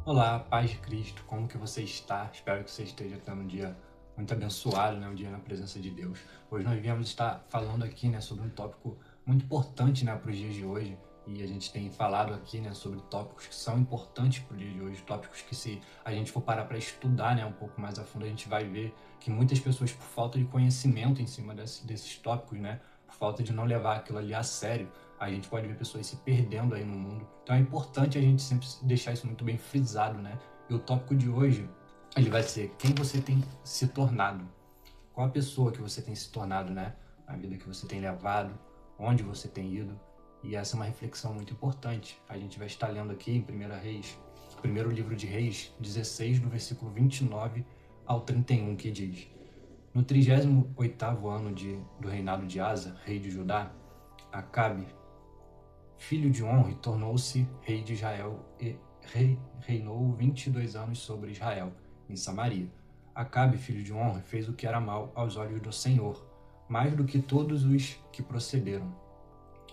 Olá, paz de Cristo, como que você está? Espero que você esteja tendo um dia muito abençoado, né? Um dia na presença de Deus. Hoje nós viemos estar falando aqui, né, sobre um tópico muito importante, né, para os dias de hoje. E a gente tem falado aqui, né, sobre tópicos que são importantes para o dia de hoje, tópicos que, se a gente for parar para estudar, né, um pouco mais a fundo, a gente vai ver que muitas pessoas, por falta de conhecimento em cima desses tópicos, né, por falta de não levar aquilo ali a sério, a gente pode ver pessoas se perdendo aí no mundo. Então é importante a gente sempre deixar isso muito bem frisado, né? E o tópico de hoje, ele vai ser quem você tem se tornado. Qual a pessoa que você tem se tornado, né? A vida que você tem levado, onde você tem ido. E essa é uma reflexão muito importante. A gente vai estar lendo aqui em 1 Reis, primeiro livro de Reis, 16, do versículo 29 ao 31, que diz: No 38º ano do reinado de Asa, rei de Judá, Acabe, filho de Onri, tornou-se rei de Israel e reinou 22 anos sobre Israel, em Samaria. Acabe, filho de Onri, fez o que era mal aos olhos do Senhor, mais do que todos os que procederam.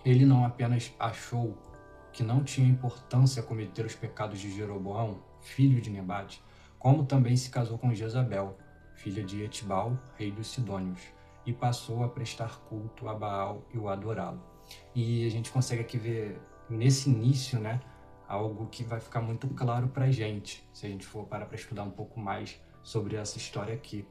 Ele não apenas achou que não tinha importância cometer os pecados de Jeroboão, filho de Nebate, como também se casou com Jezabel, filha de Etibal, rei dos Sidônios, e passou a prestar culto a Baal e o adorá-lo. E a gente consegue aqui ver nesse início, né, algo que vai ficar muito claro pra gente, se a gente for parar para estudar um pouco mais sobre essa história aqui.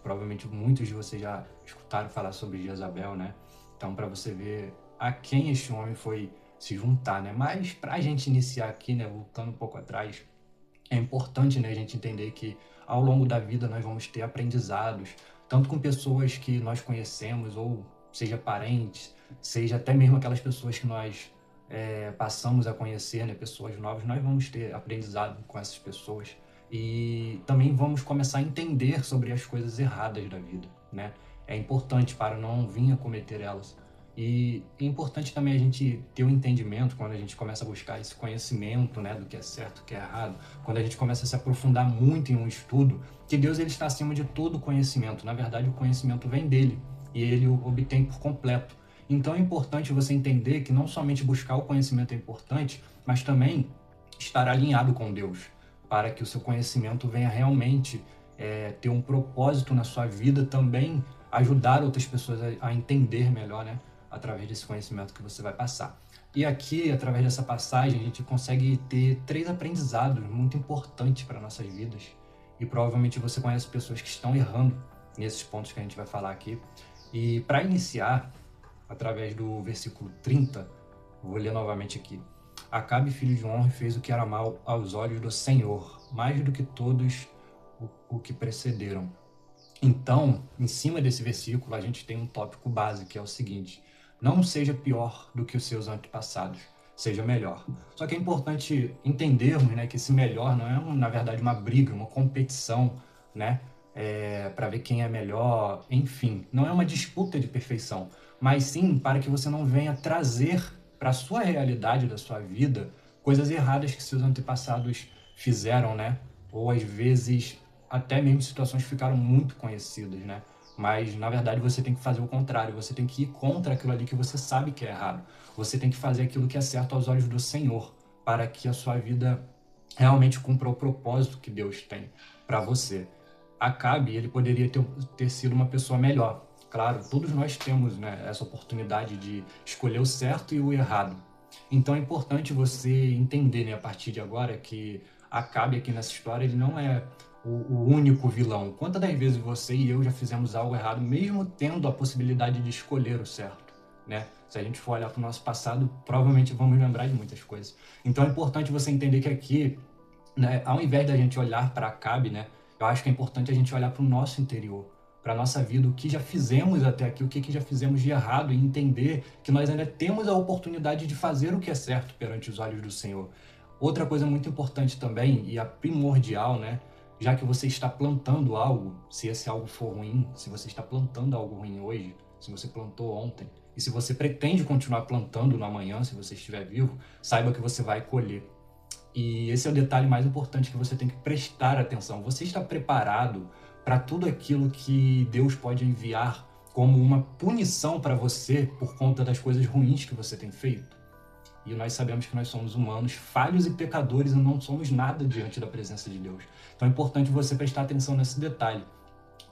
Provavelmente muitos de vocês já escutaram falar sobre Jezabel, né? Então, para você ver a quem este homem foi se juntar, né? Mas para a gente iniciar aqui, né, voltando um pouco atrás, é importante, né, a gente entender que ao longo da vida nós vamos ter aprendizados, tanto com pessoas que nós conhecemos, ou seja parentes, seja até mesmo aquelas pessoas que nós passamos a conhecer, né, pessoas novas, nós vamos ter aprendizado com essas pessoas e também vamos começar a entender sobre as coisas erradas da vida, né? É importante para não vir a cometer elas. E é importante também a gente ter um entendimento quando a gente começa a buscar esse conhecimento, né, do que é certo, do que é errado, quando a gente começa a se aprofundar muito em um estudo, que Deus ele está acima de todo conhecimento. Na verdade, o conhecimento vem dele e ele o obtém por completo. Então é importante você entender que não somente buscar o conhecimento é importante, mas também estar alinhado com Deus, para que o seu conhecimento venha realmente ter um propósito na sua vida, também ajudar outras pessoas a entender melhor, né, através desse conhecimento que você vai passar. E aqui, através dessa passagem, a gente consegue ter 3 aprendizados muito importantes para nossas vidas. E provavelmente você conhece pessoas que estão errando nesses pontos que a gente vai falar aqui. E para iniciar, através do versículo 30, vou ler novamente aqui. Acabe, filho de Onri, fez o que era mal aos olhos do Senhor, mais do que todos o que precederam. Então, em cima desse versículo, a gente tem um tópico base, que é o seguinte: não seja pior do que os seus antepassados, seja melhor. Só que é importante entendermos, né, que esse melhor não é, na verdade, uma briga, uma competição, né, para ver quem é melhor, enfim. Não é uma disputa de perfeição, mas sim para que você não venha trazer para a sua realidade da sua vida coisas erradas que seus antepassados fizeram, né? Ou às vezes até mesmo situações que ficaram muito conhecidas, né? Mas, na verdade, você tem que fazer o contrário. Você tem que ir contra aquilo ali que você sabe que é errado. Você tem que fazer aquilo que é certo aos olhos do Senhor, para que a sua vida realmente cumpra o propósito que Deus tem para você. Acabe, ele poderia ter sido uma pessoa melhor. Claro, todos nós temos, né, essa oportunidade de escolher o certo e o errado. Então é importante você entender, né, a partir de agora, que Acabe aqui nessa história, ele não é o único vilão. Quantas das vezes você e eu já fizemos algo errado, mesmo tendo a possibilidade de escolher o certo, né? Se a gente for olhar para o nosso passado, provavelmente vamos lembrar de muitas coisas. Então é importante você entender que aqui, né, ao invés da gente olhar para Acabe, né, eu acho que é importante a gente olhar para o nosso interior, para a nossa vida, o que já fizemos até aqui, o que já fizemos de errado, e entender que nós ainda temos a oportunidade de fazer o que é certo perante os olhos do Senhor. Outra coisa muito importante também, e a primordial, né, já que você está plantando algo, se esse algo for ruim, se você está plantando algo ruim hoje, se você plantou ontem, e se você pretende continuar plantando no amanhã, se você estiver vivo, saiba que você vai colher. E esse é o detalhe mais importante que você tem que prestar atenção. Você está preparado para tudo aquilo que Deus pode enviar como uma punição para você por conta das coisas ruins que você tem feito? E nós sabemos que nós somos humanos, falhos e pecadores, e não somos nada diante da presença de Deus. Então é importante você prestar atenção nesse detalhe.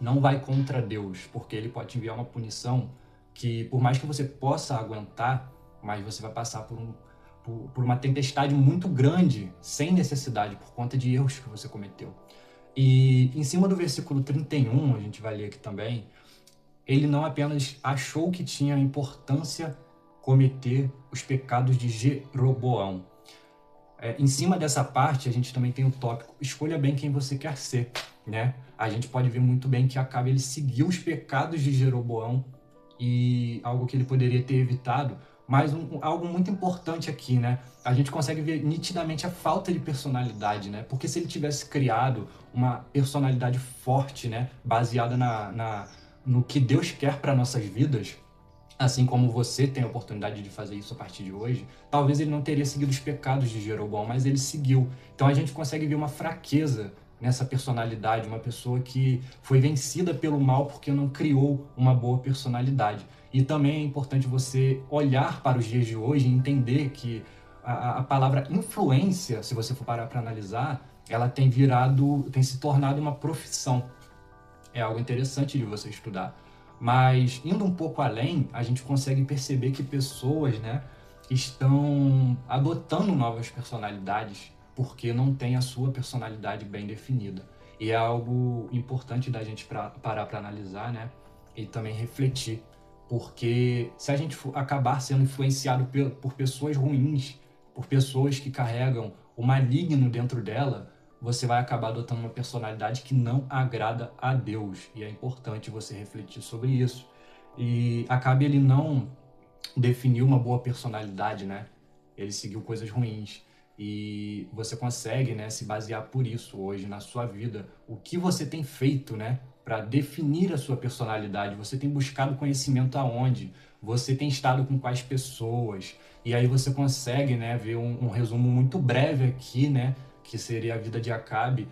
Não vai contra Deus, porque ele pode te enviar uma punição que, por mais que você possa aguentar, mas você vai passar por uma tempestade muito grande, sem necessidade, por conta de erros que você cometeu. E em cima do versículo 31, a gente vai ler aqui também, ele não apenas achou que tinha importância cometer os pecados de Jeroboão. Em cima dessa parte, a gente também tem o tópico escolha bem quem você quer ser, né? A gente pode ver muito bem que Acabe ele seguiu os pecados de Jeroboão e algo que ele poderia ter evitado, mas algo muito importante aqui, né? A gente consegue ver nitidamente a falta de personalidade, né? Porque se ele tivesse criado uma personalidade forte, né? Baseada no que Deus quer para nossas vidas, assim como você tem a oportunidade de fazer isso a partir de hoje, talvez ele não teria seguido os pecados de Jeroboão, mas ele seguiu. Então a gente consegue ver uma fraqueza nessa personalidade, uma pessoa que foi vencida pelo mal porque não criou uma boa personalidade. E também é importante você olhar para os dias de hoje e entender que a palavra influência, se você for parar para analisar, ela tem se tornado uma profissão. É algo interessante de você estudar. Mas, indo um pouco além, a gente consegue perceber que pessoas, né, estão adotando novas personalidades porque não tem a sua personalidade bem definida. E é algo importante da gente parar para analisar, né, e também refletir. Porque se a gente acabar sendo influenciado por pessoas ruins, por pessoas que carregam o maligno dentro dela, você vai acabar adotando uma personalidade que não agrada a Deus. E é importante você refletir sobre isso. E Acabe ele não definiu uma boa personalidade, né? Ele seguiu coisas ruins. E você consegue, né, se basear por isso hoje na sua vida. O que você tem feito, né, para definir a sua personalidade? Você tem buscado conhecimento aonde? Você tem estado com quais pessoas? E aí você consegue, né, ver um resumo muito breve aqui, né, que seria a vida de Acabe,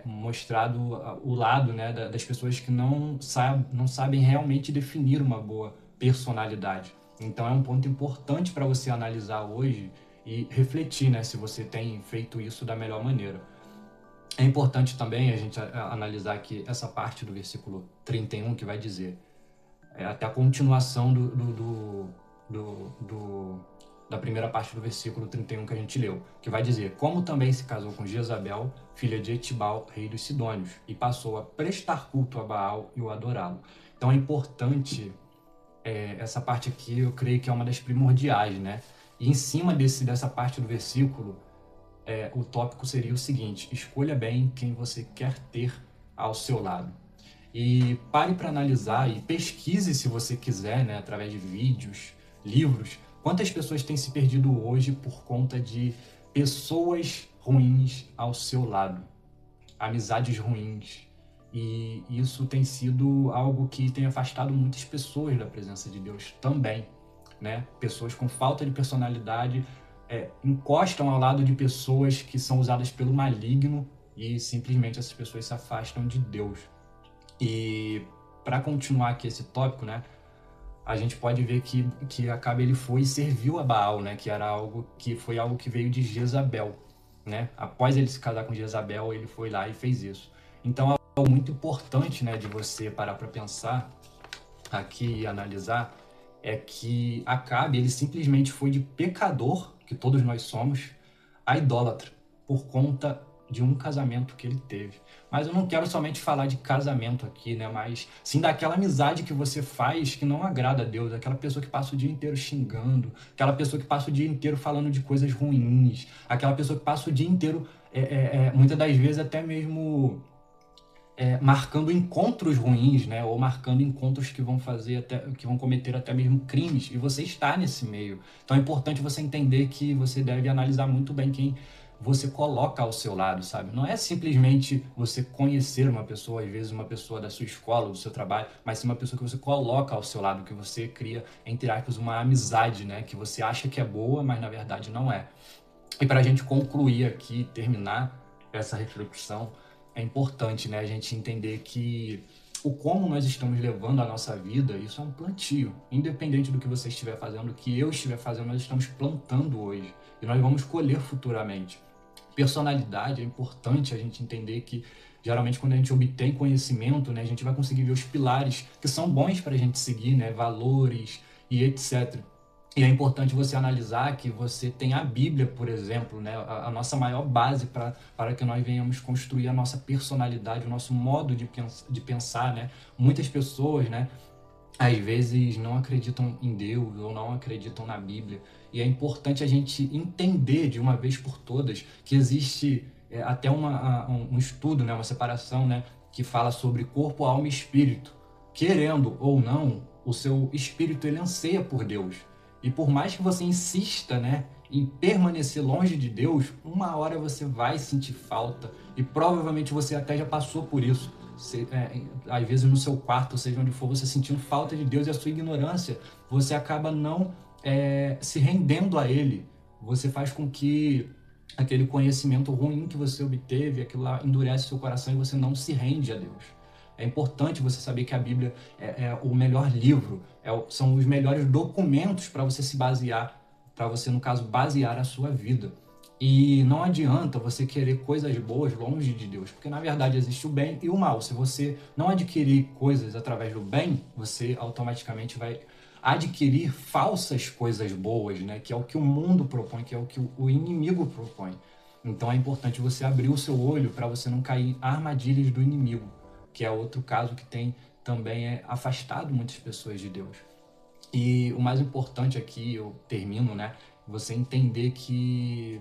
mostrado o lado, né, das pessoas que não sabem realmente definir uma boa personalidade. Então é um ponto importante para você analisar hoje e refletir, né, se você tem feito isso da melhor maneira. É importante também a gente analisar aqui essa parte do versículo 31 que vai dizer, até a continuação da primeira parte do versículo 31 que a gente leu, que vai dizer, como também se casou com Jezabel, filha de Etibal, rei dos Sidônios, e passou a prestar culto a Baal e o adorá-lo. Então é importante, essa parte aqui eu creio que é uma das primordiais, né? E em cima dessa parte do versículo, o tópico seria o seguinte, escolha bem quem você quer ter ao seu lado. E pare para analisar e pesquise se você quiser, né, através de vídeos, livros, quantas pessoas têm se perdido hoje por conta de pessoas ruins ao seu lado, amizades ruins. E isso tem sido algo que tem afastado muitas pessoas da presença de Deus também, né? Pessoas com falta de personalidade encostam ao lado de pessoas que são usadas pelo maligno e simplesmente essas pessoas se afastam de Deus. E para continuar aqui esse tópico, né, a gente pode ver que Acabe ele foi e serviu a Baal, né, foi algo que veio de Jezabel, né? Após ele se casar com Jezabel, ele foi lá e fez isso. Então é algo muito importante, né, de você parar para pensar aqui e analisar, é que Acabe ele simplesmente foi de pecador, que todos nós somos, a idólatra, por conta de um casamento que ele teve. Mas eu não quero somente falar de casamento aqui, né? Mas sim daquela amizade que você faz que não agrada a Deus, aquela pessoa que passa o dia inteiro xingando, aquela pessoa que passa o dia inteiro falando de coisas ruins, aquela pessoa que passa o dia inteiro, muitas das vezes até mesmo marcando encontros ruins, né? Ou marcando encontros que que vão cometer até mesmo crimes, e você está nesse meio. Então é importante você entender que você deve analisar muito bem quem você coloca ao seu lado, sabe? Não é simplesmente você conhecer uma pessoa, às vezes uma pessoa da sua escola, do seu trabalho, mas sim uma pessoa que você coloca ao seu lado, que você cria, entre aspas, uma amizade, né? Que você acha que é boa, mas na verdade não é. E para a gente concluir aqui, terminar essa reflexão, é importante, né, a gente entender que o como nós estamos levando a nossa vida, isso é um plantio. Independente do que você estiver fazendo, do que eu estiver fazendo, nós estamos plantando hoje. E nós vamos colher futuramente. Personalidade, é importante a gente entender que, geralmente, quando a gente obtém conhecimento, né, a gente vai conseguir ver os pilares que são bons para a gente seguir, né, valores e etc. E é importante você analisar que você tem a Bíblia, por exemplo, né, a nossa maior base para que nós venhamos construir a nossa personalidade, o nosso modo de pensar, né? Muitas pessoas, né, às vezes não acreditam em Deus ou não acreditam na Bíblia. E é importante a gente entender de uma vez por todas que existe até um estudo, né, uma separação, né, que fala sobre corpo, alma e espírito. Querendo ou não, o seu espírito ele anseia por Deus. E por mais que você insista, né, em permanecer longe de Deus, uma hora você vai sentir falta. E provavelmente você até já passou por isso. Às vezes no seu quarto, seja onde for, você sentindo falta de Deus e a sua ignorância, você acaba não se rendendo a Ele. Você faz com que aquele conhecimento ruim que você obteve, aquilo lá endurece seu coração e você não se rende a Deus. É importante você saber que a Bíblia é o melhor livro, são os melhores documentos para você se basear, para você, no caso, basear a sua vida. E não adianta você querer coisas boas longe de Deus, porque na verdade existe o bem e o mal. Se você não adquirir coisas através do bem, você automaticamente vai adquirir falsas coisas boas, né? Que é o que o mundo propõe, que é o que o inimigo propõe. Então é importante você abrir o seu olho para você não cair em armadilhas do inimigo, que é outro caso que tem também afastado muitas pessoas de Deus. E o mais importante aqui, eu termino, né? Você entender que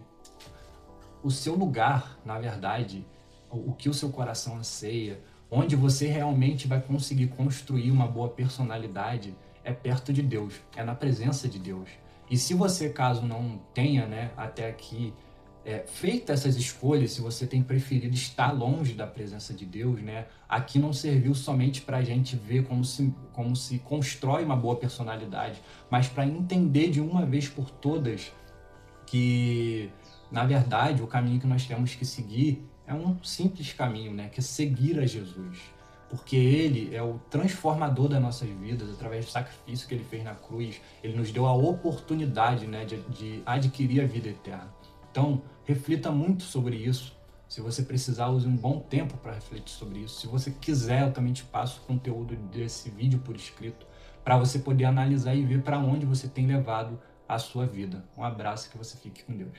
o seu lugar, na verdade, o que o seu coração anseia, onde você realmente vai conseguir construir uma boa personalidade, é perto de Deus, é na presença de Deus. E se você, caso não tenha, né, até aqui, feito essas escolhas, se você tem preferido estar longe da presença de Deus, né, aqui não serviu somente para a gente ver como se constrói uma boa personalidade, mas para entender de uma vez por todas que, na verdade, o caminho que nós temos que seguir é um simples caminho, né? Que é seguir a Jesus. Porque Ele é o transformador das nossas vidas, através do sacrifício que Ele fez na cruz. Ele nos deu a oportunidade, né, de adquirir a vida eterna. Então, reflita muito sobre isso. Se você precisar, use um bom tempo para refletir sobre isso. Se você quiser, eu também te passo o conteúdo desse vídeo por escrito, para você poder analisar e ver para onde você tem levado a sua vida. Um abraço, que você fique com Deus.